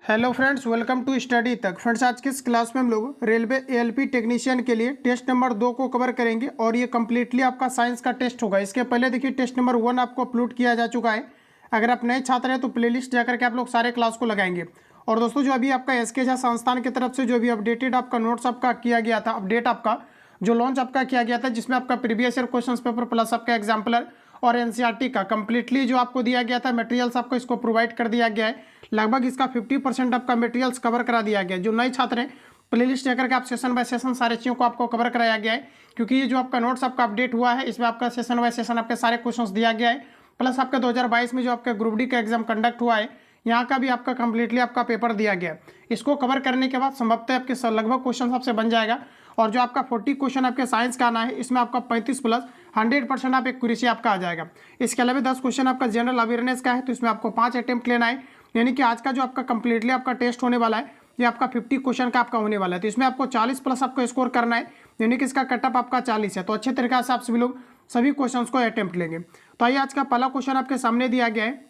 Hello friends, welcome to study तक। Friends, आज की इस क्लास में हम लोग रेलवे एएलपी टेक्नीशियन के लिए टेस्ट नंबर 2 को कवर करेंगे और ये कम्प्लीटली आपका साइंस का टेस्ट होगा। इसके पहले देखिए टेस्ट नंबर 1 आपको अपलोड किया जा चुका है। अगर आप नए छात्र हैं तो प्लेलिस्ट जाकर के आप लोग सारे क्लास को लगाएंगे। और दोस्तों, जो अभी आपका एसके झा संस्थान की तरफ से जो भी अपडेटेड आपका नोट्स आपका किया गया था, अपडेट आपका जो लॉन्च आपका किया गया था, जिसमें आपका previous year question paper plus आपका एग्जाम्पलर और एनसीईआरटी का कंप्लीटली जो आपको दिया गया था मटेरियल्स आपको इसको प्रोवाइड कर दिया गया है। लगभग इसका 50% आपका मटेरियल्स कवर करा दिया गया है। जो नए छात्र हैं प्लेलिस्ट जाकर के आप सेशन बाय सेशन सारे चीज़ों को आपको कवर कराया गया है, क्योंकि ये जो आपका नोट्स आपका अपडेट हुआ है इसमें आपका सेशन बाय सेशन आपके सारे क्वेश्चंस दिया गया है। प्लस आपका 2022 में जो आपका ग्रुप डी का एग्जाम कंडक्ट हुआ है, यहाँ का भी आपका कंप्लीटली आपका पेपर दिया गया है। इसको कवर करने के बाद संभवतः आपके लगभग क्वेश्चन आपसे बन जाएगा। और जो आपका 40 क्वेश्चन आपके साइंस का आना है, इसमें आपका 35 प्लस 100% आप एक्यूरेसी आपका आ जाएगा। इसके अलावा 10 क्वेश्चन आपका जनरल अवेयरनेस का है, तो इसमें आपको 5 अटेम्प्ट लेना है। यानी कि आज का जो आपका कंप्लीटली आपका टेस्ट होने वाला है, ये आपका 50 क्वेश्चन का आपका होने वाला है। तो इसमें आपको 40 प्लस आपको स्कोर करना है, यानी कि इसका कटअप आपका 40 है। तो अच्छे तरीके से आप सभी लोग सभी क्वेश्चन को अटेम्प्ट लेंगे। तो आइए, आज का पहला क्वेश्चन आपके सामने दिया गया है।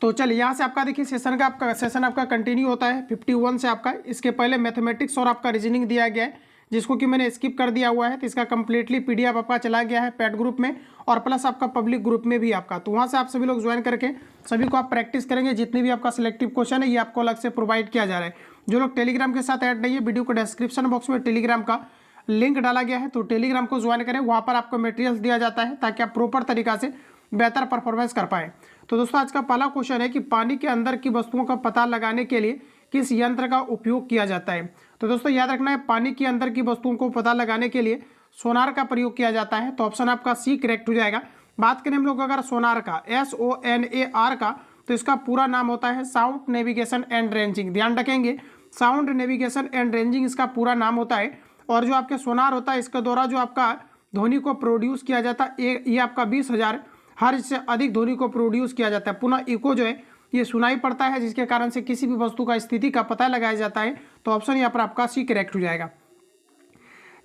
तो चलिए यहाँ से आपका देखिए सेशन आपका कंटिन्यू होता है 51 से आपका। इसके पहले मैथमेटिक्स और आपका रीजनिंग दिया गया है, जिसको कि मैंने स्किप कर दिया हुआ है। तो इसका कंप्लीटली पीडीएफ आपका चला गया है पैड ग्रुप में और प्लस आपका पब्लिक ग्रुप में भी आपका। तो वहाँ से आप सभी लोग ज्वाइन करके सभी को आप प्रैक्टिस करेंगे। जितने भी आपका सिलेक्टिव क्वेश्चन है ये आपको अलग से प्रोवाइड किया जा रहा है। जो लोग टेलीग्राम के साथ ऐड नहीं है, वीडियो को डिस्क्रिप्शन बॉक्स में टेलीग्राम का लिंक डाला गया है, तो टेलीग्राम को ज्वाइन करें। वहाँ पर आपको मटेरियल्स दिया जाता है ताकि आप प्रॉपर तरीका से बेहतर परफॉर्मेंस कर पाए। तो दोस्तों, आज का पहला क्वेश्चन है कि पानी के अंदर की वस्तुओं का पता लगाने के लिए किस यंत्र का उपयोग किया जाता है। तो दोस्तों याद रखना है, पानी के अंदर की वस्तुओं को पता लगाने के लिए सोनार का प्रयोग किया जाता है। तो ऑप्शन आपका सी करेक्ट हो जाएगा। बात करें हम लोग अगर सोनार का, SONAR का, तो इसका पूरा नाम होता है साउंड नेविगेशन एंड रेंजिंग। ध्यान रखेंगे, साउंड नेविगेशन एंड रेंजिंग इसका पूरा नाम होता है। और जो आपके सोनार होता है, इसके द्वारा जो आपका ध्वनि को प्रोड्यूस किया जाता है, ये आपका 20,000 हर्ट्ज से अधिक ध्वनि को प्रोड्यूस किया जाता है। पुनः इको जो है ये सुनाई पड़ता है, जिसके कारण से किसी भी वस्तु का स्थिति का पता लगाया जाता है। तो ऑप्शन यहाँ पर आपका सी करेक्ट हो जाएगा।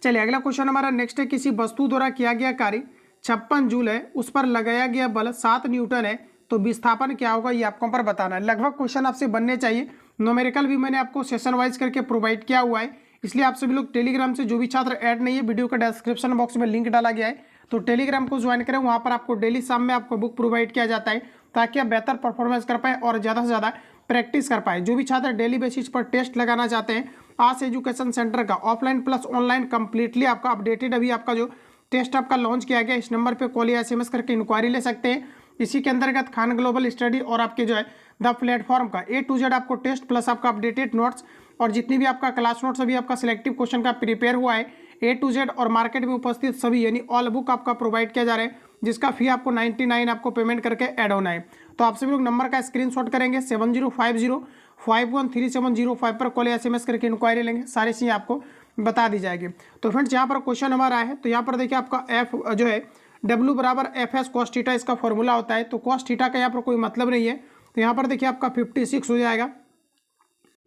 चलिए अगला क्वेश्चन हमारा नेक्स्ट है, किसी वस्तु द्वारा किया गया कार्य 56 जूल है, उस पर लगाया गया बल 7 न्यूटन है, तो विस्थापन क्या होगा ये आपको पर बताना है। लगभग क्वेश्चन आपसे बनने चाहिए। न्यूमेरिकल भी मैंने आपको सेशन वाइज करके प्रोवाइड किया हुआ है, इसलिए आप सभी लोग टेलीग्राम से जो भी छात्र ऐड नहीं है, वीडियो का डिस्क्रिप्शन बॉक्स में लिंक डाला गया है, तो टेलीग्राम को ज्वाइन करें। वहाँ पर आपको डेली शाम में आपको बुक प्रोवाइड किया जाता है ताकि आप बेहतर परफॉर्मेंस कर पाए और ज़्यादा से ज़्यादा प्रैक्टिस कर पाए। जो भी छात्र डेली बेसिस पर टेस्ट लगाना चाहते हैं, आज एजुकेशन सेंटर का ऑफलाइन प्लस ऑनलाइन कंप्लीटली आपका अपडेटेड अभी आपका जो टेस्ट आपका लॉन्च किया गया, इस नंबर पर कॉल या SMS करके इंक्वायरी ले सकते हैं। इसी के अंतर्गत खान ग्लोबल स्टडी और आपके जो है द प्लेटफॉर्म का A to Z आपको टेस्ट प्लस आपका अपडेटेड नोट्स और जितनी भी आपका क्लास नोट्स अभी आपका सिलेक्टिव क्वेश्चन का प्रिपेयर हुआ है, A to Z और मार्केट में उपस्थित सभी यानी ऑल बुक आपका प्रोवाइड किया जा रहा है, जिसका फी आपको 99 आपको पेमेंट करके ऐड होना है। तो आप सभी लोग नंबर का स्क्रीनशॉट करेंगे, 7050513705 पर कॉल या SMS करके इंक्वायरी लेंगे, सारी चीज़ें आपको बता दी जाएगी। तो फ्रेंड्स, यहाँ पर क्वेश्चन हमारा है, तो यहाँ पर देखिए आपका F जो है W बराबर FS cos थीटा इसका फॉर्मूला होता है। तो cos थीटा का यहाँ पर कोई मतलब नहीं है, तो यहाँ पर देखिए आपका 56 हो जाएगा।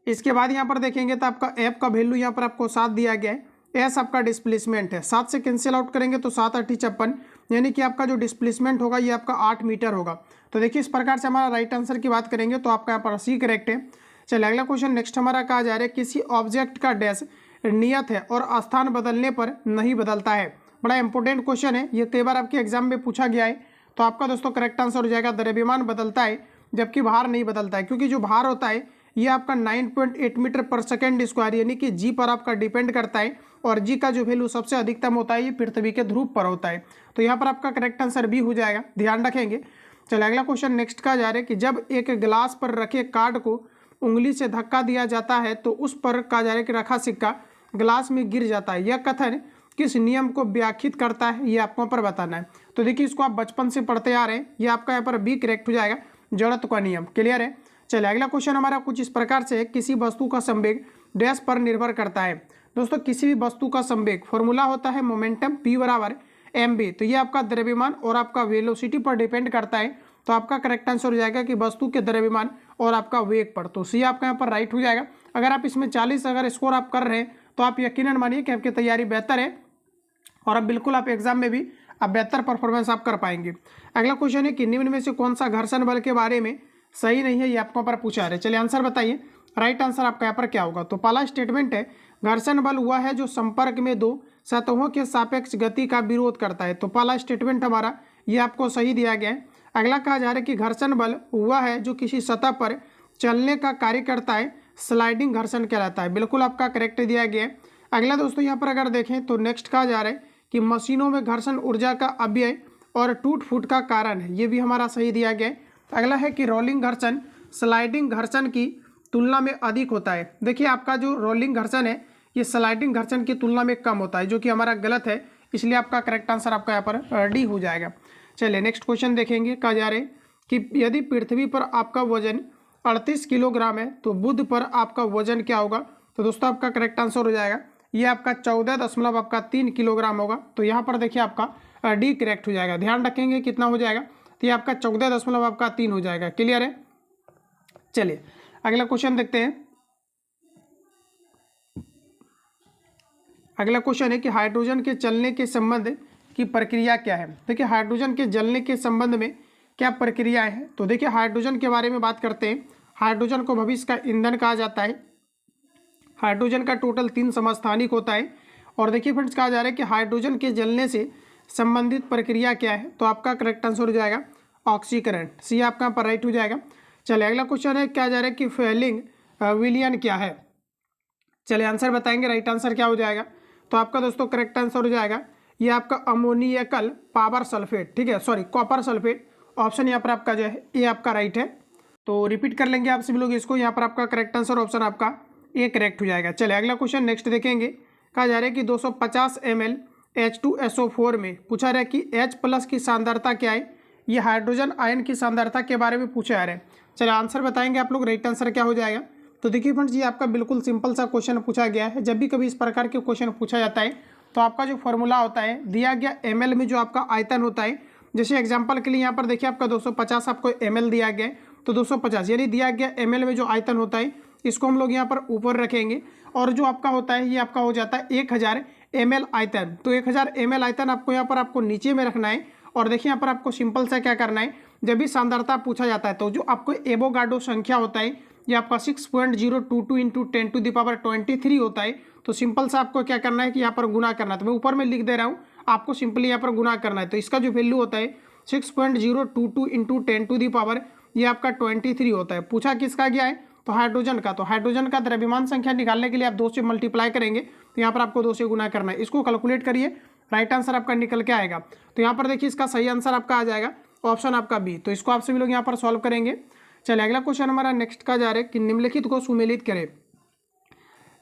इसके बाद यहाँ पर देखेंगे तो आपका F का वैल्यू यहाँ पर आपको 7 दिया गया है। S आपका डिस्प्लेसमेंट है, 7 से कैंसिल आउट करेंगे तो 7 8 56, यानी कि आपका जो डिस्प्लेसमेंट होगा ये आपका 8 मीटर होगा। तो देखिए इस प्रकार से हमारा राइट आंसर की बात करेंगे तो आपका यहाँ पर सी करेक्ट है। चलिए अगला क्वेश्चन नेक्स्ट हमारा कहा जा रहा है, किसी ऑब्जेक्ट का डैश नियत है और स्थान बदलने पर नहीं बदलता है। बड़ा इंपॉर्टेंट क्वेश्चन है, ये कई बार आपके एग्जाम में पूछा गया है। तो आपका दोस्तों करेक्ट आंसर हो जाएगा द्रव्यमान बदलता है जबकि भार नहीं बदलता है, क्योंकि जो भार होता है ये आपका 9.8 मीटर पर सेकेंड स्क्वायर यानी कि जी पर आपका डिपेंड करता है, और जी का जो वैल्यू सबसे अधिकतम होता है ये पृथ्वी के ध्रुव पर होता है। तो यहाँ पर आपका करेक्ट आंसर बी हो जाएगा, ध्यान रखेंगे। चलिए अगला क्वेश्चन नेक्स्ट का जा रहा है कि जब एक गिलास पर रखे कार्ड को उंगली से धक्का दिया जाता है तो उस पर कहा जा रहा है कि रखा सिक्का गिलास में गिर जाता है। यह कथन किस नियम को व्याख्यात करता है ये आपको पर बताना है। तो देखिए इसको आप बचपन से पढ़ते आ रहे हैं, ये आपका यहाँ पर बी करेक्ट हो जाएगा, जड़त्व का नियम। क्लियर है। चलिए अगला क्वेश्चन हमारा कुछ इस प्रकार से है, किसी वस्तु का संवेग डैश पर निर्भर करता है। दोस्तों किसी भी वस्तु का संवेग फॉर्मूला होता है मोमेंटम P बराबर mv। तो ये आपका द्रव्यमान और आपका वेलोसिटी पर डिपेंड करता है। तो आपका करेक्ट आंसर हो जाएगा कि वस्तु के द्रव्यमान और आपका वेग पर। तो सी आपका यहाँ पर राइट हो जाएगा। अगर आप इसमें 40 अगर स्कोर आप कर रहे हैं तो आप यकीनन मानिए कि आपकी तैयारी बेहतर है और अब बिल्कुल आप एग्जाम में भी आप बेहतर परफॉर्मेंस आप कर पाएंगे। अगला क्वेश्चन है कि निम्न में से कौन सा घर्षण बल के बारे में सही नहीं है, ये आपको यहाँ पर पूछा रहे। चलिए आंसर बताइए, राइट आंसर आपका यहाँ पर क्या होगा। तो पहला स्टेटमेंट है घर्षण बल वह है जो संपर्क में दो सतहों के सापेक्ष गति का विरोध करता है। तो पहला स्टेटमेंट हमारा ये आपको सही दिया गया है। अगला कहा जा रहा है कि घर्षण बल वह है जो किसी सतह पर चलने का कार्य करता है, स्लाइडिंग घर्षण कहलाता है। बिल्कुल आपका करेक्ट दिया गया है। अगला दोस्तों यहाँ पर अगर देखें तो नेक्स्ट कहा जा रहा है कि मशीनों में घर्षण ऊर्जा का अपव्यय और टूट फूट का कारण है, ये भी हमारा सही दिया गया है। अगला है कि रोलिंग घर्षण स्लाइडिंग घर्षण की तुलना में अधिक होता है। देखिए आपका जो रोलिंग घर्षण है ये स्लाइडिंग घर्षण की तुलना में कम होता है, जो कि हमारा गलत है, इसलिए आपका करेक्ट आंसर आपका यहाँ पर डी हो जाएगा। चलिए नेक्स्ट क्वेश्चन देखेंगे। कहा जा रहा है कि यदि पृथ्वी पर आपका वजन 38 किलोग्राम है तो बुध पर आपका वजन क्या होगा। तो दोस्तों आपका करेक्ट आंसर हो जाएगा ये आपका 14.3 किलोग्राम होगा। तो यहाँ पर देखिए आपका डी करेक्ट हो जाएगा। ध्यान रखेंगे कितना हो जाएगा, तो ये आपका 14.3 हो जाएगा। क्लियर है। चलिए अगला क्वेश्चन देखते हैं। अगला क्वेश्चन है कि हाइड्रोजन के चलने के संबंध की प्रक्रिया क्या है। देखिए हाइड्रोजन के जलने के संबंध में क्या प्रक्रिया है। तो देखिए हाइड्रोजन के बारे में बात करते हैं। हाइड्रोजन को भविष्य का ईंधन कहा जाता है। हाइड्रोजन का टोटल 3 समस्थानिक होता है। और देखिए फ्रेंड्स कहा जा रहा है कि हाइड्रोजन के जलने से संबंधित प्रक्रिया क्या है। तो आपका करेक्ट आंसर हो जाएगा ऑक्सीकरण, सी आपका पर राइट हो जाएगा। चलिए अगला क्वेश्चन है, क्या जा रहा है कि फैलिंग विलियन क्या है। चलिए आंसर बताएंगे, राइट आंसर क्या हो जाएगा। तो आपका दोस्तों करेक्ट आंसर हो जाएगा ये आपका अमोनियकल पावर सल्फेट, ठीक है, सॉरी कॉपर सल्फेट। ऑप्शन यहाँ पर आपका जो है ये आपका राइट है। तो रिपीट कर लेंगे आप सभी लोग इसको। यहाँ पर आपका करेक्ट आंसर ऑप्शन आपका ए करेक्ट हो जाएगा। चलिए अगला क्वेश्चन नेक्स्ट देखेंगे। कहा जा रहा है कि 250 ml H2SO4 में पूछा रहा है कि H+ की सांद्रता क्या है। ये हाइड्रोजन आयन की सांद्रता के बारे में पूछा जा रहा है। चलिए आंसर बताएंगे आप लोग, राइट आंसर क्या हो जाएगा। तो देखिए फ्रेंड्स ये आपका बिल्कुल सिंपल सा क्वेश्चन पूछा गया है। जब भी कभी इस प्रकार के क्वेश्चन पूछा जाता है तो आपका जो फॉर्मूला होता है दिया गया ml में जो आपका आयतन होता है, जैसे एग्जांपल के लिए यहाँ पर देखिए आपका 250 आपको ml दिया गया है, तो 250 यानी दिया गया ml में जो आयतन होता है इसको हम लोग यहाँ पर ऊपर रखेंगे और जो आपका होता है ये आपका हो जाता है 1000 ml आयतन। तो 1000 ml आयतन आपको यहाँ पर आपको नीचे में रखना है। और देखिए यहाँ पर आपको सिंपल सा क्या करना है, जब भी सांद्रता पूछा जाता है तो जो आपको एवोगाड्रो संख्या होता है ये आपका 6.022 इंटू 10⁻23 होता है। तो सिंपल सा आपको क्या करना है कि यहाँ पर गुना करना है। तो मैं ऊपर में लिख दे रहा हूँ, आपको सिंपली यहाँ पर गुना करना है। तो इसका जो वैल्यू होता है 6.022 इंटू 10⁻, ये आपका 23 होता है। पूछा किसका गया है, तो हाइड्रोजन का। तो हाइड्रोजन का द्रव्यमान संख्या निकालने के लिए आप 2 से मल्टीप्लाई करेंगे, तो यहाँ पर आपको 2 से गुना करना है। इसको कैलकुलेट करिए, राइट आंसर आपका निकल के आएगा। तो यहाँ पर देखिए इसका सही आंसर आपका आ जाएगा ऑप्शन आपका बी। तो इसको आप सभी लोग यहाँ पर सॉल्व करेंगे। चलिए अगला क्वेश्चन हमारा नेक्स्ट का जा रहा है कि निम्नलिखित को सुमेलित करें।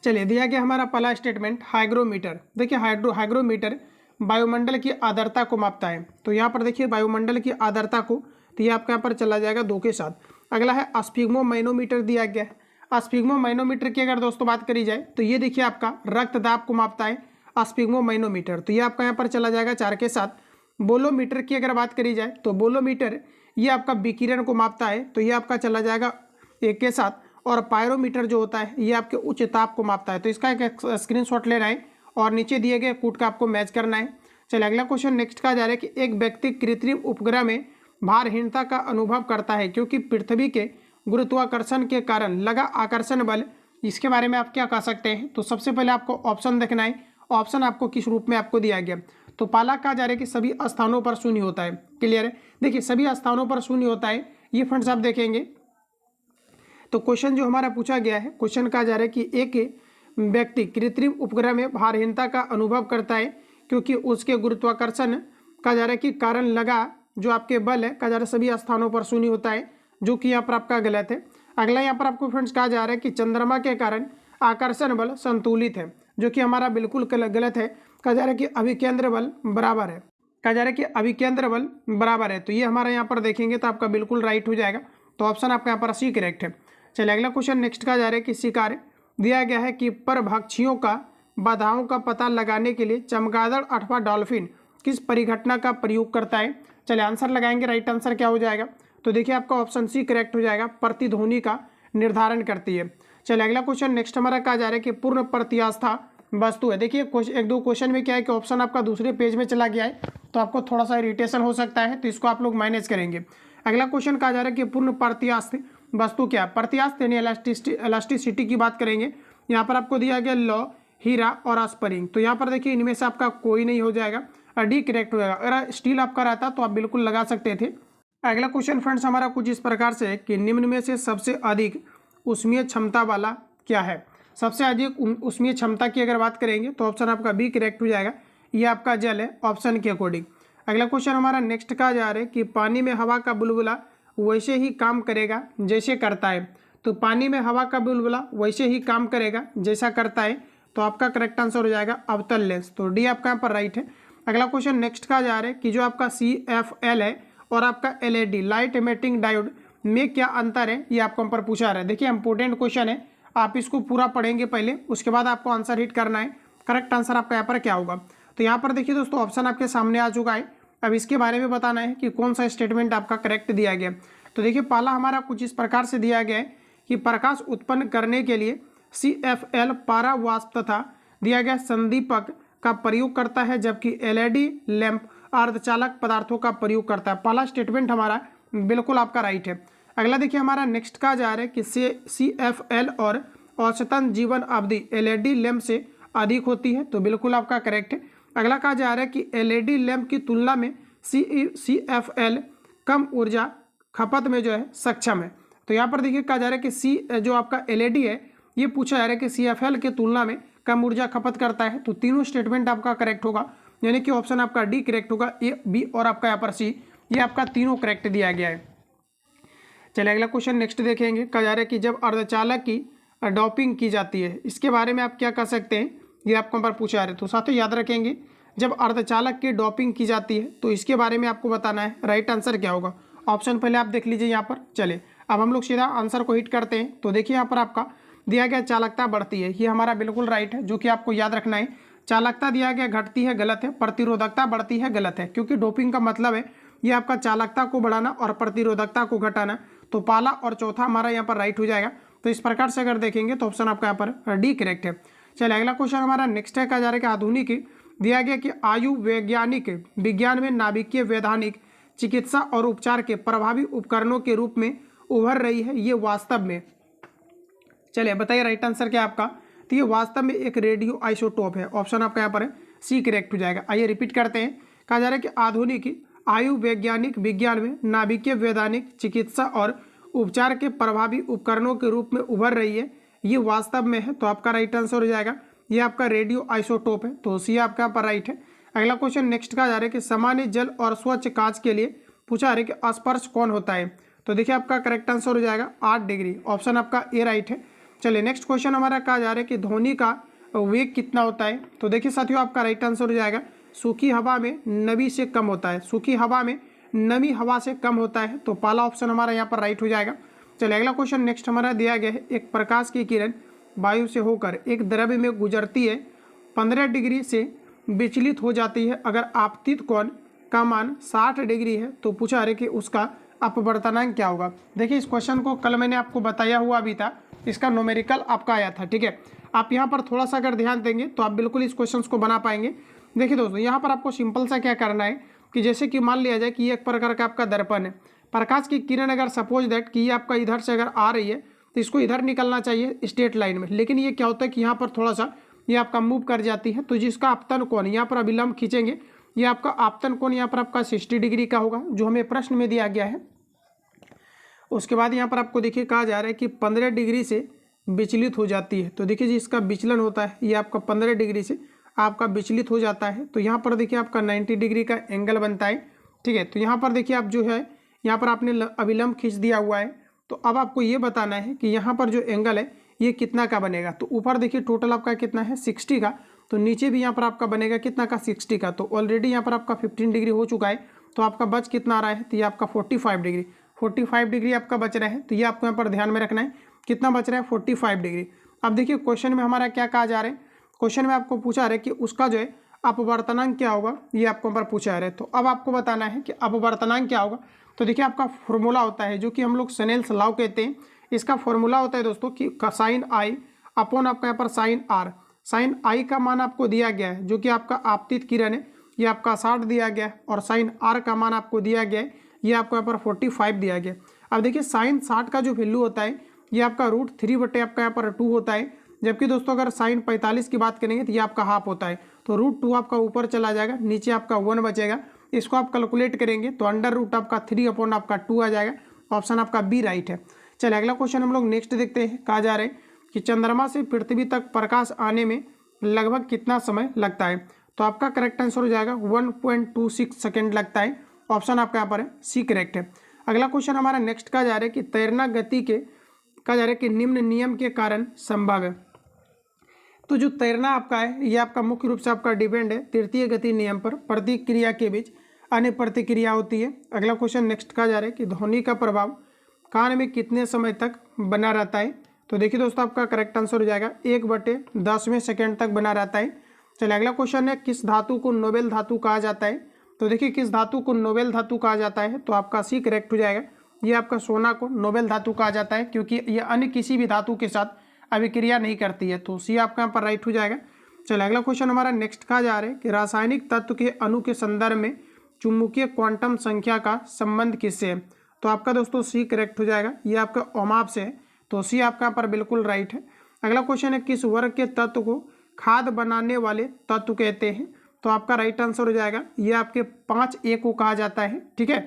चलिए दिया गया हमारा पहला स्टेटमेंट हाइग्रोमीटर। देखिए हाइग्रोमीटर वायुमंडल की आर्द्रता को मापता है। तो यहाँ पर देखिए वायुमंडल की आर्द्रता को, तो ये आपका यहाँ पर चला जाएगा 2 के साथ। अगला है स्फिग्मोमैनोमीटर दिया गया है। स्फिग्मोमैनोमीटर की अगर दोस्तों बात करी जाए तो ये देखिए आपका रक्तदाब को मापता है स्फिग्मोमैनोमीटर, तो ये आपका यहाँ पर चला जाएगा 4 के साथ। बोलोमीटर की अगर बात करी जाए तो बोलोमीटर ये आपका विकिरण को मापता है, तो ये आपका चला जाएगा 1 के साथ। और पायरोमीटर जो होता है ये आपके उच्च ताप को मापता है। तो इसका एक स्क्रीनशॉट लेना है और नीचे दिए गए कूट का आपको मैच करना है। चलिए अगला क्वेश्चन नेक्स्ट का जा रहा है कि एक व्यक्ति कृत्रिम उपग्रह में भारहीनता का अनुभव करता है क्योंकि पृथ्वी के गुरुत्वाकर्षण के कारण लगा आकर्षण बल, इसके बारे में आप क्या कह सकते हैं। तो सबसे पहले आपको ऑप्शन देखना है, ऑप्शन आपको किस रूप में आपको दिया गया। तो पहला कहा जा रहा है कि सभी स्थानों पर शून्य होता है। क्लियर है, देखिए सभी स्थानों पर शून्य होता है, ये फ्रेंड्स आप देखेंगे। तो क्वेश्चन जो हमारा पूछा गया है, क्वेश्चन कहा जा रहा है कि एक व्यक्ति कृत्रिम उपग्रह में भारहीनता का अनुभव करता है क्योंकि उसके गुरुत्वाकर्षण कहा जा रहा है कि कारण लगा जो आपके बल है कहा जा रहा है सभी स्थानों पर शून्य होता है, जो कि यहाँ पर आपका गलत है। अगला यहाँ पर आपको फ्रेंड्स कहा जा रहा है कि चंद्रमा के कारण आकर्षण बल संतुलित है, जो कि हमारा बिल्कुल गलत है। कहा जा रहा है कि अभिकेंद्र बल बराबर है, कहा जा रहा है कि अभिकेंद्र बल बराबर है। तो ये हमारा यहाँ पर देखेंगे तो आपका बिल्कुल राइट हो जाएगा। तो ऑप्शन आपका यहाँ पर सी करेक्ट है। चलिए अगला क्वेश्चन नेक्स्ट का जा रहा है कि शिकार दिया गया है कि परभक्षियों का बाधाओं का पता लगाने के लिए चमगादड़ अथवा डॉल्फिन किस परिघटना का प्रयोग करता है। चलिए आंसर लगाएंगे, राइट आंसर क्या हो जाएगा। तो देखिए आपका ऑप्शन सी करेक्ट हो जाएगा, प्रतिध्वनि का निर्धारण करती है। चलिए अगला क्वेश्चन नेक्स्ट हमारा कहा जा रहा है कि पूर्ण प्रत्यास्था वस्तु है। देखिए एक दो क्वेश्चन में क्या है कि ऑप्शन आपका दूसरे पेज में चला गया है, तो आपको थोड़ा सा इरिटेशन हो सकता है, तो इसको आप लोग मैनेज करेंगे। अगला क्वेश्चन कहा जा रहा है कि पूर्ण प्रत्यास्थ वस्तु क्या है। प्रत्यास्थ यानी इलास्टिसिटी की बात करेंगे। यहाँ पर आपको दिया गया लौ, हीरा और स्प्रिंग। तो यहाँ पर देखिए इनमें से आपका कोई नहीं हो जाएगा, डी करेक्ट हो जाएगा। अगर स्टील आपका रहता तो आप बिल्कुल लगा सकते थे। अगला क्वेश्चन फ्रेंड्स हमारा कुछ इस प्रकार से है कि निम्न में से सबसे अधिक उष्मीय क्षमता वाला क्या है। सबसे अधिक उष्मीय क्षमता की अगर बात करेंगे तो ऑप्शन आपका बी करेक्ट हो जाएगा, ये आपका जल है ऑप्शन के अकॉर्डिंग। अगला क्वेश्चन हमारा नेक्स्ट कहा जा रहा है कि पानी में हवा का बुलबुला वैसे ही काम करेगा जैसे करता है। तो पानी में हवा का बुलबुला वैसे ही काम करेगा जैसा करता है, तो आपका करेक्ट आंसर हो जाएगा अवतल लेंस। तो डी आपका यहाँ पर राइट है। अगला क्वेश्चन नेक्स्ट कहा जा रहा है कि जो आपका CFL है और आपका LED लाइट एमिटिंग डायोड में क्या अंतर है, ये आपको हम पर पूछा रहा है। देखिए इंपॉर्टेंट क्वेश्चन है, आप इसको पूरा पढ़ेंगे पहले, उसके बाद आपको आंसर हिट करना है। करेक्ट आंसर आपका यहाँ पर क्या होगा। तो यहाँ पर देखिए दोस्तों ऑप्शन आपके सामने आ चुका है। अब इसके बारे में बताना है कि कौन सा स्टेटमेंट आपका करेक्ट दिया गया। तो देखिए पहला हमारा कुछ इस प्रकार से दिया गया है कि प्रकाश उत्पन्न करने के लिए CFL पारा वाष्प तथा दिया गया संदीपक का प्रयोग करता है, जबकि LED लैंप अर्धचालक पदार्थों का प्रयोग करता है। पहला स्टेटमेंट हमारा बिल्कुल आपका राइट है। अगला देखिए हमारा नेक्स्ट कहा जा रहा है कि CFL और औसतन जीवन अवधि LED लैंप से अधिक होती है, तो बिल्कुल आपका करेक्ट है। अगला कहा जा रहा है कि LED लैंप की तुलना में CFL कम ऊर्जा खपत में जो है सक्षम है। तो यहाँ पर देखिए कहा जा रहा है कि जो आपका LED है ये पूछा जा रहा है कि CFL के तुलना में कम ऊर्जा खपत करता है। तो तीनों स्टेटमेंट आपका करेक्ट होगा, यानी कि ऑप्शन आपका डी करेक्ट होगा, A, B और आपका यहाँ पर C, ये आपका तीनों करेक्ट दिया गया है। चलिए अगला क्वेश्चन नेक्स्ट देखेंगे। कहा जा रहा है कि जब अर्धचालक की डोपिंग की जाती है, इसके बारे में आप क्या कर सकते हैं, ये आपको पर पूछा जा रहा है। तो साथियों याद रखेंगे जब अर्धचालक की डोपिंग की जाती है तो इसके बारे में आपको बताना है राइट आंसर क्या होगा। ऑप्शन पहले आप देख लीजिए यहाँ पर। चलिए अब हम लोग सीधा आंसर को हिट करते हैं। तो देखिए यहाँ पर आपका दिया गया चालकता बढ़ती है, ये हमारा बिल्कुल राइट है, जो कि आपको याद रखना है। चालकता दिया गया घटती है, गलत है। प्रतिरोधकता बढ़ती है, गलत है, क्योंकि डोपिंग का मतलब है ये आपका चालकता को बढ़ाना और प्रतिरोधकता को घटाना। तो पहला और चौथा हमारा यहाँ पर राइट हो जाएगा। तो इस प्रकार से अगर देखेंगे तो ऑप्शन आपका यहाँ पर डी करेक्ट है। चलिए अगला क्वेश्चन हमारा नेक्स्ट है। कहा जा रहा है कि आधुनिक दिया गया कि आयु वैज्ञानिक विज्ञान में नाभिकीय वैधानिक चिकित्सा और उपचार के प्रभावी उपकरणों के रूप में उभर रही है, ये वास्तव में, चलिए बताइए राइट आंसर क्या आपका। तो ये वास्तव में एक रेडियो आइसोटोप है, ऑप्शन आपका यहाँ पर है सी करेक्ट हो जाएगा। आइए रिपीट करते हैं। कहा जा रहा है कि आधुनिक आयु वैज्ञानिक विज्ञान में नाभिकीय वैधानिक चिकित्सा और उपचार के प्रभावी उपकरणों के रूप में उभर रही है, ये वास्तव में है। तो आपका राइट आंसर हो जाएगा ये आपका रेडियो आइसोटोप है, तो सी आपका यहाँ पर राइट है। अगला क्वेश्चन नेक्स्ट कहा जा रहा है कि सामान्य जल और स्वच्छ कांच के लिए पूछा जा रहा है कि स्पर्श कौन होता है। तो देखिए आपका करेक्ट आंसर हो जाएगा 8 डिग्री, ऑप्शन आपका ए राइट है। चलिए नेक्स्ट क्वेश्चन हमारा कहा जा रहा है कि ध्वनि का वेग कितना होता है। तो देखिए साथियों आपका राइट आंसर हो जाएगा सूखी हवा में नमी से कम होता है, सूखी हवा में नमी हवा से कम होता है। तो पहला ऑप्शन हमारा यहाँ पर राइट हो जाएगा। चलिए अगला क्वेश्चन नेक्स्ट हमारा दिया गया है, एक प्रकाश की किरण वायु से होकर एक द्रव्य में गुजरती है, 15 डिग्री से विचलित हो जाती है, अगर आपतित कोण का मान 60 डिग्री है तो पूछा है कि उसका अपवर्तनांक क्या होगा। देखिए इस क्वेश्चन को कल मैंने आपको बताया हुआ भी था, इसका न्यूमेरिकल आपका आया था, ठीक है। आप यहाँ पर थोड़ा सा अगर ध्यान देंगे तो आप बिल्कुल इस क्वेश्चन को बना पाएंगे। देखिए दोस्तों यहाँ पर आपको सिंपल सा क्या करना है कि जैसे कि मान लिया जाए कि ये एक प्रकार का आपका दर्पण है, प्रकाश की किरण अगर सपोज दैट कि ये आपका इधर से अगर आ रही है तो इसको इधर निकलना चाहिए स्ट्रेट लाइन में, लेकिन ये क्या होता है कि यहाँ पर थोड़ा सा ये आपका मूव कर जाती है। तो जिसका आपतन कोण यहाँ पर अभिलंब खींचेंगे, ये आपका आपतन कोण यहाँ पर आपका 60 डिग्री का होगा, जो हमें प्रश्न में दिया गया है। उसके बाद यहाँ पर आपको देखिए कहा जा रहा है कि 15 डिग्री से विचलित हो जाती है। तो देखिए जी इसका विचलन होता है, ये आपका 15 डिग्री से आपका विचलित हो जाता है। तो यहाँ पर देखिए आपका 90 डिग्री का एंगल बनता है, ठीक है। तो यहाँ पर देखिए आप जो है यहाँ पर आपने अभिलंब खींच दिया हुआ है। तो अब आपको ये बताना है कि यहाँ पर जो एंगल है ये कितना का बनेगा। तो ऊपर देखिए टोटल आपका कितना है 60 का, तो नीचे भी यहाँ पर आपका बनेगा कितना का 60 का। तो ऑलरेडी यहाँ पर आपका 15 डिग्री हो चुका है, तो आपका बच कितना आ रहा है, तो ये आपका 45 डिग्री आपका बच रहा है। तो ये आपको यहाँ पर ध्यान में रखना है, कितना बच रहा है 45 डिग्री। अब देखिए क्वेश्चन में हमारा क्या कहा जा रहा है, क्वेश्चन में आपको पूछा रहा है कि उसका जो है अपवर्तनांक क्या होगा, ये आपको यहाँ पर पूछा रहा है। तो अब आपको बताना है कि अपवर्तनांक क्या होगा। तो देखिए आपका फॉर्मूला होता है जो कि हम लोग स्नेल्स लॉ कहते हैं। इसका फॉर्मूला होता है दोस्तों कि साइन आई अपॉन आपका यहाँ पर साइन आर। साइन आई का मान आपको दिया गया है जो कि आपका आपतित किरण है, ये आपका 60 दिया गया है, और साइन आर का मान आपको दिया गया है ये आपको यहाँ पर 45 दिया गया। अब देखिए साइन 60 का जो वैल्यू होता है ये आपका √3 बटे आपका यहाँ पर 2 होता है, जबकि दोस्तों अगर साइन 45 की बात करेंगे तो ये आपका हाफ होता है। तो √2 आपका ऊपर चला जाएगा, नीचे आपका 1 बचेगा। इसको आप कैलकुलेट करेंगे तो √3 आपका 3 अपॉन आपका 2 आ जाएगा। ऑप्शन आपका बी राइट है। चलिए अगला क्वेश्चन हम लोग नेक्स्ट देखते हैं। कहा जा रहा है कि चंद्रमा से पृथ्वी तक प्रकाश आने में लगभग कितना समय लगता है। तो आपका करेक्ट आंसर हो जाएगा 1.26 सेकेंड लगता है। ऑप्शन आपका यहाँ पर है सी करेक्ट है। अगला क्वेश्चन हमारा नेक्स्ट कहा जा रहा है कि तैरना गति के कहा जा रहा है कि निम्न नियम के कारण संभव है। तो जो तैरना आपका है ये आपका मुख्य रूप से आपका डिपेंड है तृतीय गति नियम पर। प्रतिक्रिया के बीच अन्य प्रतिक्रिया होती है। अगला क्वेश्चन नेक्स्ट कहा जा रहा है कि ध्वनि का प्रभाव कान में कितने समय तक बना रहता है। तो देखिए दोस्तों आपका करेक्ट आंसर हो जाएगा 1/10वें सेकेंड तक बना रहता है। चलिए अगला क्वेश्चन है किस धातु को नोबेल धातु कहा जाता है। तो देखिए किस धातु को नोबेल धातु कहा जाता है, तो आपका सी करेक्ट हो जाएगा। ये आपका सोना को नोबेल धातु कहा जाता है क्योंकि ये अन्य किसी भी धातु के साथ अभिक्रिया नहीं करती है। तो सी आपका यहाँ पर राइट हो जाएगा। चलिए अगला क्वेश्चन हमारा नेक्स्ट कहा जा रहा है कि रासायनिक तत्व के अणु के संदर्भ में चुंबकीय क्वांटम संख्या का संबंध किससे है। तो आपका दोस्तों सी करेक्ट हो जाएगा। ये आपका ओमाप से है। तो सी आपका यहाँ पर बिल्कुल राइट है। अगला क्वेश्चन है किस वर्ग के तत्व को खाद बनाने वाले तत्व कहते हैं। तो आपका राइट आंसर हो जाएगा ये आपके 5A को कहा जाता है। ठीक है,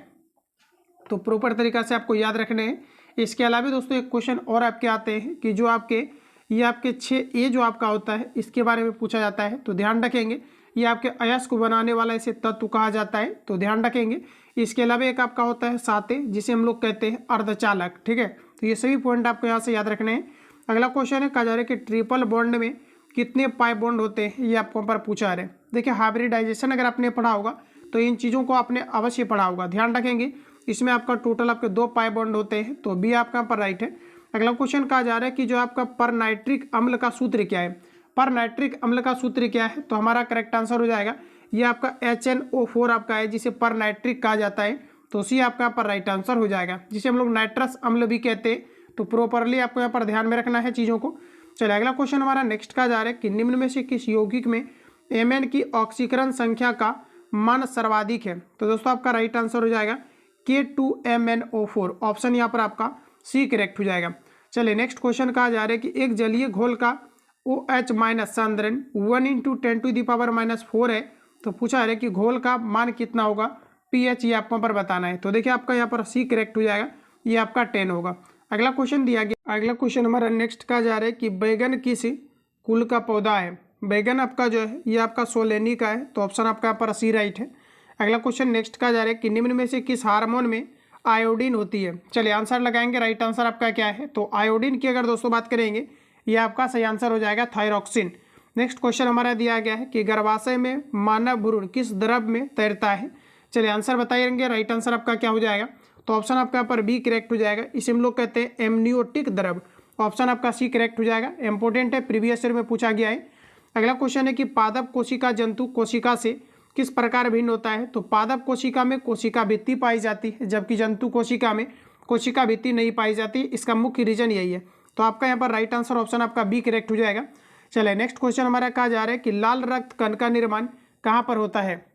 तो प्रॉपर तरीका से आपको याद रखने हैं। इसके अलावा दोस्तों एक क्वेश्चन और आपके आते हैं कि जो आपके ये आपके 6A जो आपका होता है इसके बारे में पूछा जाता है। तो ध्यान रखेंगे ये आपके अयस्क को बनाने वाला इसे तत्व कहा जाता है। तो ध्यान रखेंगे। इसके अलावा एक आपका होता है 7A जिसे हम लोग कहते हैं अर्धचालक। ठीक है, तो ये सभी पॉइंट आपको यहाँ से याद रखने हैं। अगला क्वेश्चन है कहा जा रहा है कि ट्रिपल बॉन्ड में कितने पाई बॉन्ड होते हैं, ये आपको पर पूछा रहे। देखिए हाइब्रिडाइजेशन अगर आपने पढ़ा होगा तो इन चीज़ों को आपने अवश्य पढ़ा होगा। ध्यान रखेंगे इसमें आपका टोटल आपके 2 पाई बॉन्ड होते हैं। तो बी आपका पर राइट है। अगला क्वेश्चन कहा जा रहा है कि जो आपका पर नाइट्रिक अम्ल का सूत्र क्या है। पर नाइट्रिक अम्ल का सूत्र क्या है, तो हमारा करेक्ट आंसर हो जाएगा ये आपका HNO4 आपका है जिसे पर नाइट्रिक कहा जाता है। तो सी आपका पर राइट आंसर हो जाएगा, जिसे हम लोग नाइट्रस अम्ल भी कहते हैं। तो प्रॉपरली आपको यहाँ पर ध्यान में रखना है चीज़ों को। चलिए अगला क्वेश्चन हमारा नेक्स्ट कहा जा रहा है कि निम्न में से किस यौगिक में Mn की ऑक्सीकरण संख्या का मान सर्वाधिक है। तो दोस्तों आपका राइट आंसर हो जाएगा K2MnO4। ऑप्शन यहाँ पर आपका सी करेक्ट हो जाएगा। चलिए नेक्स्ट क्वेश्चन कहा जा रहा है कि एक जलीय घोल का OH- सांद्रण 1 × 10⁻⁴ है। तो पूछा है कि घोल का मान कितना होगा, pH ये आपको पर बताना है। तो देखिए आपका यहाँ पर सी करेक्ट हो जाएगा, ये आपका 10 होगा। अगला क्वेश्चन दिया गया। अगला क्वेश्चन हमारा नेक्स्ट कहा जा रहा है कि बैगन किस कुल का पौधा है। बैगन आपका जो है ये आपका सोलेनी का है। तो ऑप्शन आपका यहाँ पर सी राइट है। अगला क्वेश्चन नेक्स्ट कहा जा रहा है कि निम्न में से किस हार्मोन में आयोडीन होती है। चलिए आंसर लगाएंगे। राइट आंसर आपका क्या है, तो आयोडीन की अगर दोस्तों बात करेंगे ये आपका सही आंसर हो जाएगा थायरॉक्सिन। नेक्स्ट क्वेश्चन हमारा दिया गया है कि गर्भाशय में मानव भ्रूण किस द्रव में तैरता है। चलिए आंसर बताएंगे। राइट आंसर आपका क्या हो जाएगा, तो ऑप्शन आपका यहाँ पर बी करेक्ट हो जाएगा। इसे हम लोग कहते हैं एमनियोटिक द्रव। ऑप्शन आपका सी करेक्ट हो जाएगा। इंपॉर्टेंट है, प्रीवियस ईयर में पूछा गया है। अगला क्वेश्चन है कि पादप कोशिका जंतु कोशिका से किस प्रकार भिन्न होता है। तो पादप कोशिका में कोशिका भित्ति पाई जाती है, जबकि जंतु कोशिका में कोशिका भित्ति नहीं पाई जाती। इसका मुख्य रीजन यही है। तो आपका यहाँ पर राइट आंसर ऑप्शन आपका बी करेक्ट हो जाएगा। चलिए नेक्स्ट क्वेश्चन हमारा कहा जा रहा है कि लाल रक्त कण का निर्माण कहाँ पर होता है।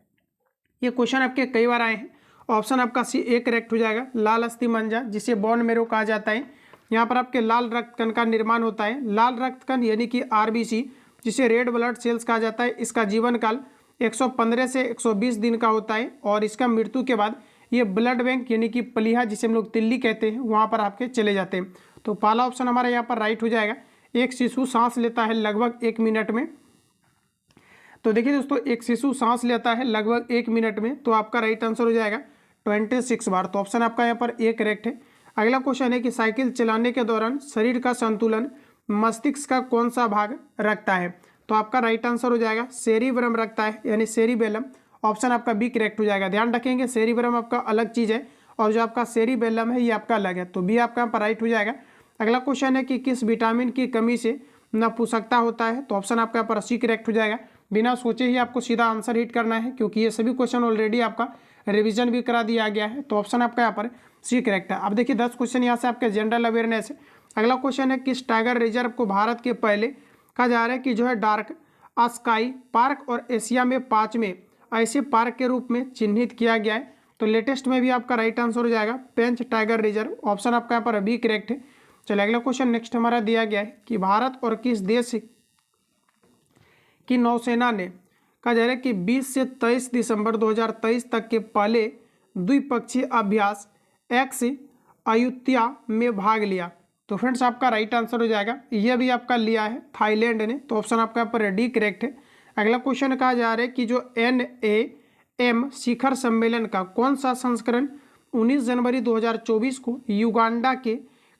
ये क्वेश्चन आपके कई बार आए हैं। ऑप्शन आपका सी ए करेक्ट हो जाएगा। लाल अस्थि मंजा जिसे बोन मेरो कहा जाता है, यहाँ पर आपके लाल रक्त कण का निर्माण होता है। लाल रक्त कण यानी कि RBC जिसे रेड ब्लड सेल्स कहा जाता है, इसका जीवन काल 115 से 120 दिन का होता है और इसका मृत्यु के बाद ये ब्लड बैंक यानी कि प्लीहा जिसे हम लोग तिल्ली कहते हैं वहाँ पर आपके चले जाते हैं। तो पहला ऑप्शन हमारा यहाँ पर राइट हो जाएगा। एक शिशु सांस लेता है लगभग 1 मिनट में। तो देखिए दोस्तों एक शिशु सांस लेता है लगभग 1 मिनट में। तो आपका राइट आंसर हो जाएगा 26 बार। तो ऑप्शन आपका यहाँ पर ए करेक्ट है। अगला क्वेश्चन है कि साइकिल चलाने के दौरान शरीर का संतुलन मस्तिष्क का कौन सा भाग रखता है। तो आपका राइट आंसर हो जाएगा सेरिब्रम रखता है, यानी सेरिबेलम। ऑप्शन आपका बी करेक्ट हो जाएगा। ध्यान रखेंगे सेरिब्रम आपका अलग चीज़ है और जो आपका सेरिबेलम है ये आपका अलग है। तो बी आपका यहाँ पर राइट हो जाएगा। अगला क्वेश्चन है कि किस विटामिन की कमी से नपुंसकता होता है। तो ऑप्शन आपका यहाँ पर सी करेक्ट हो जाएगा। बिना सोचे ही आपको सीधा आंसर हिट करना है क्योंकि ये सभी क्वेश्चन ऑलरेडी आपका रिवीजन भी करा दिया गया है। तो ऑप्शन आपका यहाँ पर सी करेक्ट है। अब देखिए 10 क्वेश्चन यहाँ से आपके जनरल अवेयरनेस है। अगला क्वेश्चन है किस टाइगर रिजर्व को भारत के पहले कहा जा रहा है कि जो है डार्क स्काई पार्क और एशिया में 5वें ऐसे पार्क के रूप में चिन्हित किया गया है। तो लेटेस्ट में भी आपका राइट आंसर हो जाएगा पेंच टाइगर रिजर्व, ऑप्शन आपका यहाँ पर अभी करेक्ट है। चलिए अगला क्वेश्चन नेक्स्ट हमारा दिया गया है कि भारत और किस देश की नौसेना ने कहा जा रहा है कि 20 से 23 दिसंबर 2023 तक के पहले द्विपक्षीय अभ्यास एक्स अयुत्या में भाग लिया। तो फ्रेंड्स आपका राइट आंसर हो जाएगा, यह भी आपका लिया है थाईलैंड ने, तो ऑप्शन आपका यहाँ पर डी करेक्ट है। अगला क्वेश्चन कहा जा रहा है कि जो NAM शिखर सम्मेलन का कौन सा संस्करण 19 जनवरी 2024 को युगांडा के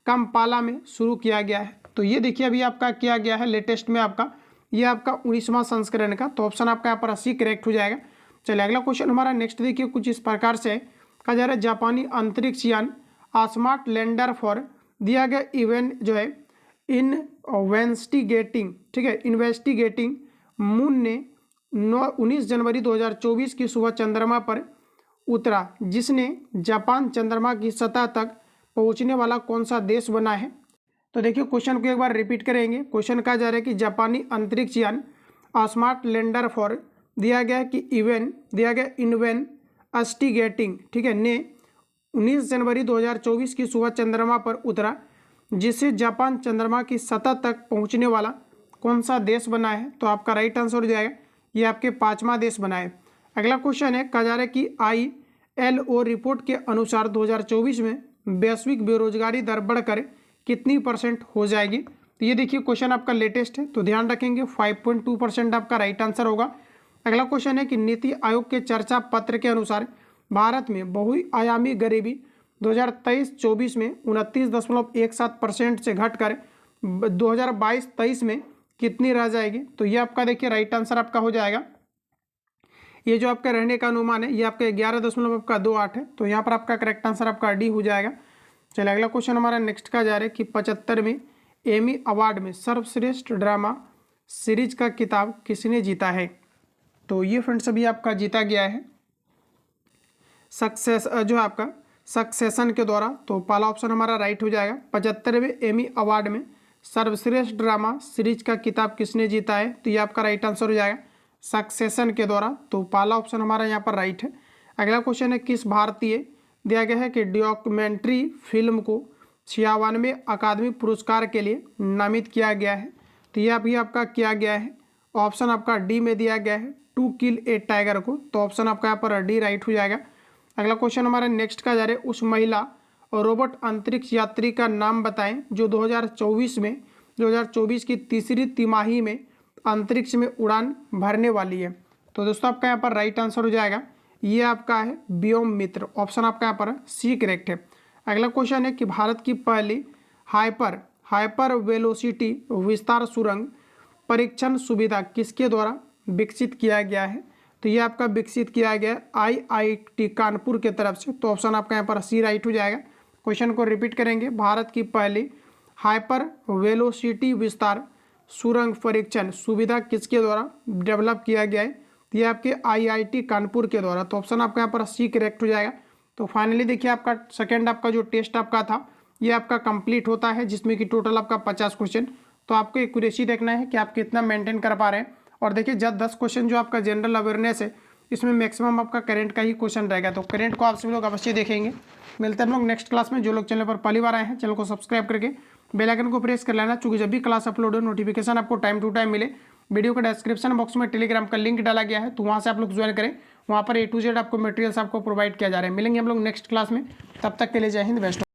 कंपाला में शुरू किया गया है। तो ये देखिए अभी आपका किया गया है लेटेस्ट में आपका, ये आपका 19वां संस्करण का, तो ऑप्शन आपका यहाँ पर 80 करेक्ट हो जाएगा। चलिए अगला क्वेश्चन हमारा नेक्स्ट देखिए कुछ इस प्रकार से है, कहा जा रहा है जापानी अंतरिक्ष यान स्मार्ट लैंडर फॉर दिया गया इवेंट जो है इन्वेस्टिगेटिंग, ठीक है, इन्वेस्टिगेटिंग मून ने 19 जनवरी 2024 की सुबह चंद्रमा पर उतरा, जिसने जापान चंद्रमा की सतह तक पहुंचने वाला कौन सा देश बना है। तो देखिए क्वेश्चन को एक बार रिपीट करेंगे। क्वेश्चन कहा जा रहा है कि जापानी अंतरिक्ष यान स्मार्ट लैंडर फॉर दिया गया कि इन्वेस्टिगेटिंग, ठीक है, ने 19 जनवरी 2024 की सुबह चंद्रमा पर उतरा, जिससे जापान चंद्रमा की सतह तक पहुंचने वाला कौन सा देश बना है। तो आपका राइट आंसर हो जाएगा ये आपके 5वां देश बना है। अगला क्वेश्चन है, कहा जा रहा है कि ILO रिपोर्ट के अनुसार 2024 में वैश्विक बेरोजगारी दर बढ़कर कितनी % हो जाएगी। तो ये देखिए क्वेश्चन आपका लेटेस्ट है, तो ध्यान रखेंगे 5.2% आपका राइट आंसर होगा। अगला क्वेश्चन है कि नीति आयोग के चर्चा पत्र के अनुसार भारत में बहुआयामी गरीबी 2023-24 में 29.17% से घटकर 2022-23 में कितनी रह जाएगी। तो ये आपका देखिए राइट आंसर आपका हो जाएगा, ये जो आपका रहने का अनुमान है ये आपका 11.28 है, तो यहाँ पर आपका करेक्ट आंसर आपका डी हो जाएगा। चलिए अगला क्वेश्चन हमारा नेक्स्ट का जा रहा है कि 75वें एमी अवार्ड में सर्वश्रेष्ठ ड्रामा सीरीज का खिताब किसने जीता है। तो ये फ्रेंड्स अभी आपका जीता गया है सक्सेशन के द्वारा, तो पहला ऑप्शन हमारा राइट हो जाएगा। 75वें एमी अवार्ड में सर्वश्रेष्ठ ड्रामा सीरीज का खिताब किसने जीता है, तो ये आपका राइट आंसर हो जाएगा सक्सेशन के द्वारा, तो पहला ऑप्शन हमारा यहाँ पर राइट है। अगला क्वेश्चन है किस भारतीय दिया गया है कि डॉक्यूमेंट्री फिल्म को 96वें अकादमी पुरस्कार के लिए नामित किया गया है। तो ये अभी आपका किया गया है, ऑप्शन आपका डी में दिया गया है टू किल ए टाइगर को, तो ऑप्शन आपका यहाँ पर डी राइट हो जाएगा। अगला क्वेश्चन हमारा नेक्स्ट का जा रहा है उस महिला और रोबोट अंतरिक्ष यात्री का नाम बताएं जो 2024 की तीसरी तिमाही में अंतरिक्ष में उड़ान भरने वाली है। तो दोस्तों आपका यहाँ पर राइट आंसर हो जाएगा, ये आपका है व्योम मित्र, ऑप्शन आपका यहाँ पर सी करेक्ट है। अगला क्वेश्चन है कि भारत की पहली हाइपर वेलोसिटी विस्तार सुरंग परीक्षण सुविधा किसके द्वारा विकसित किया गया है। तो ये आपका विकसित किया गया IIT कानपुर के तरफ से, तो ऑप्शन आपका यहाँ पर सी राइट हो जाएगा। क्वेश्चन को रिपीट करेंगे, भारत की पहली हाइपर वेलोसिटी विस्तार सुरंग परीक्षण सुविधा किसके द्वारा डेवलप किया गया है, तो ये आपके IIT कानपुर के द्वारा, तो ऑप्शन आपका यहाँ पर सी करेक्ट हो जाएगा। तो फाइनली देखिए आपका सेकेंड आपका जो टेस्ट आपका था ये आपका कंप्लीट होता है, जिसमें कि टोटल आपका 50 क्वेश्चन। तो आपको एक्यूरेसी देखना है कि आप कितना मेंटेन कर पा रहे हैं। और देखिए जब 10 क्वेश्चन जो आपका जनरल अवेयरनेस है इसमें मैक्सिमम आपका करंट का ही क्वेश्चन रहेगा, तो करंट को आप सभी लोग अवश्य देखेंगे। मिलते हैं हम लोग नेक्स्ट क्लास में। जो लोग चैनल पर पहली बार आए हैं चैनल को सब्सक्राइब करके बेल आइकन को प्रेस कर लेना, चूँकि जब भी क्लास अपलोड हो नोटिफिकेशन आपको टाइम टू टाइम मिले। वीडियो का डिस्क्रिप्शन बॉक्स में टेलीग्राम का लिंक डाला गया है, तो वहाँ से आप लोग ज्वाइन करें, वहाँ पर A to Z आपको मटेरियल्स आपको प्रोवाइड किया जा रहा है। मिलेंगे हम लोग नेक्स्ट क्लास में, तब तक के लिए जय हिंद, बेस्ट।